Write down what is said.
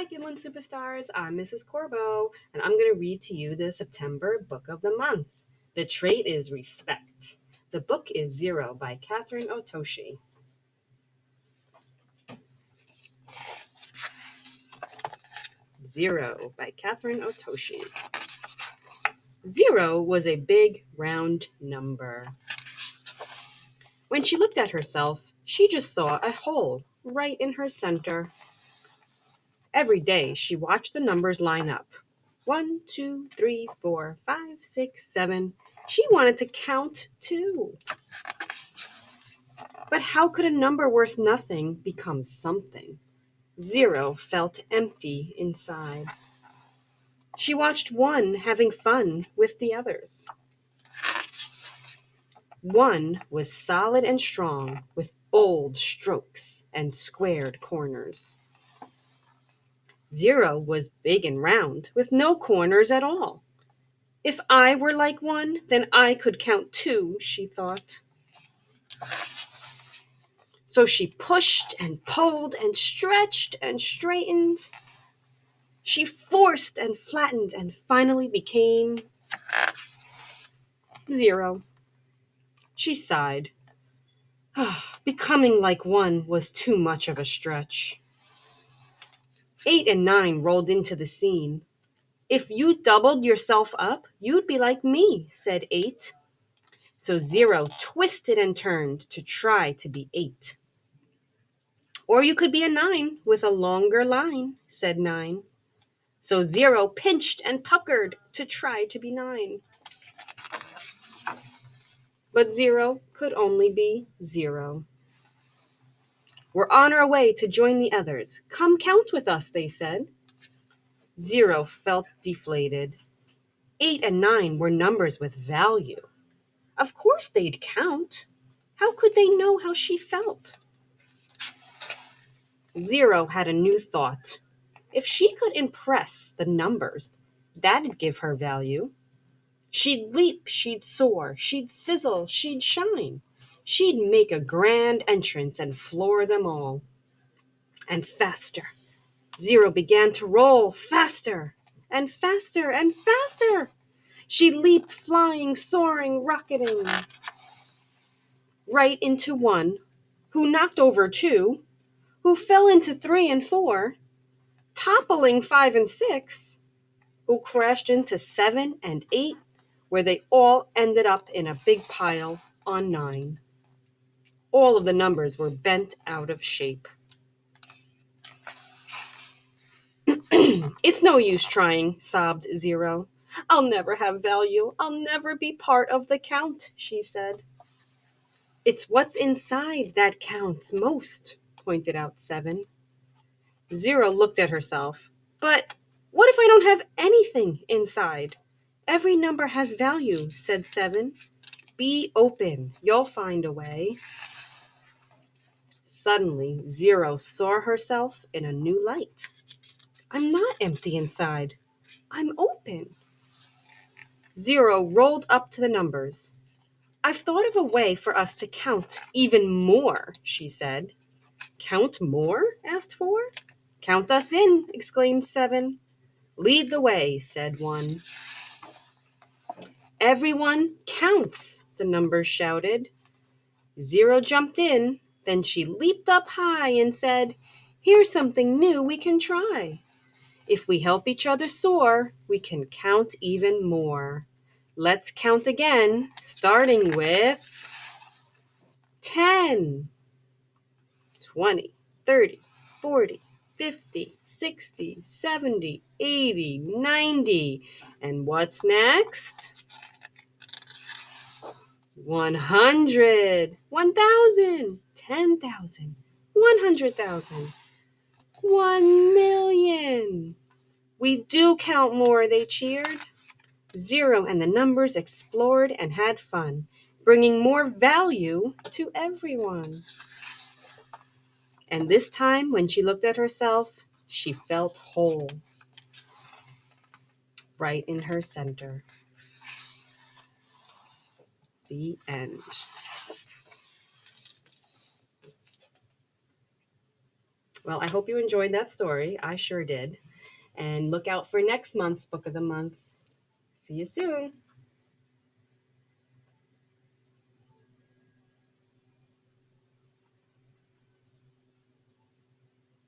Hi, Giblin Superstars. I'm Mrs. Corbo, and I'm going to read to you the September book of the month. The trait is respect. The book is Zero by Catherine Otoshi. Zero by Catherine Otoshi. Zero was a big, round number. When she looked at herself, she just saw a hole right in her center. Every day she watched the numbers line up. 1, 2, 3, 4, 5, 6, 7. She wanted to count too. But how could a number worth nothing become something? Zero felt empty inside. She watched one having fun with the others. One was solid and strong, with bold strokes and squared corners. Zero was big and round, with no corners at all. If I were like one, then I could count too, she thought. So she pushed and pulled and stretched and straightened. She forced and flattened and finally became zero. She sighed. Becoming like one was too much of a stretch. 8 and 9 rolled into the scene. If you doubled yourself up, you'd be like me, said 8. So Zero twisted and turned to try to be 8. Or you could be a 9 with a longer line, said 9. So Zero pinched and puckered to try to be 9. But Zero could only be 0. We're on our way to join the others. Come count with us, they said. Zero felt deflated. 8 and 9 were numbers with value. Of course they'd count. How could they know how she felt? Zero had a new thought. If she could impress the numbers, that'd give her value. She'd leap, she'd soar, she'd sizzle, she'd shine. She'd make a grand entrance and floor them all. And faster. Zero began to roll faster and faster and faster. She leaped, flying, soaring, rocketing right into 1, who knocked over 2, who fell into 3 and 4, toppling 5 and 6, who crashed into 7 and 8, where they all ended up in a big pile on 9. All of the numbers were bent out of shape. It's no use trying, sobbed Zero. I'll never have value. I'll never be part of the count, she said. It's what's inside that counts most, pointed out 7. Zero looked at herself. But what if I don't have anything inside? Every number has value, said 7. Be open. You'll find a way. Suddenly, Zero saw herself in a new light. I'm not empty inside. I'm open. Zero rolled up to the numbers. I've thought of a way for us to count even more, she said. Count more? Asked 4. Count us in, exclaimed 7. Lead the way, said 1. Everyone counts, the numbers shouted. Zero jumped in, then she leaped up high and said, Here's something new we can try. If we help each other soar, we can count even more. Let's count again, starting with 10, 20, 30, 40, 50, 60, 70, 80, 90. And what's next? 100, 1,000, 10,000, 100,000, 1,000,000. We do count more, they cheered. Zero and the numbers explored and had fun, bringing more value to everyone. And this time, when she looked at herself, she felt whole, right in her center. The end. Well, I hope you enjoyed that story. I sure did. And look out for next month's book of the month. See you soon.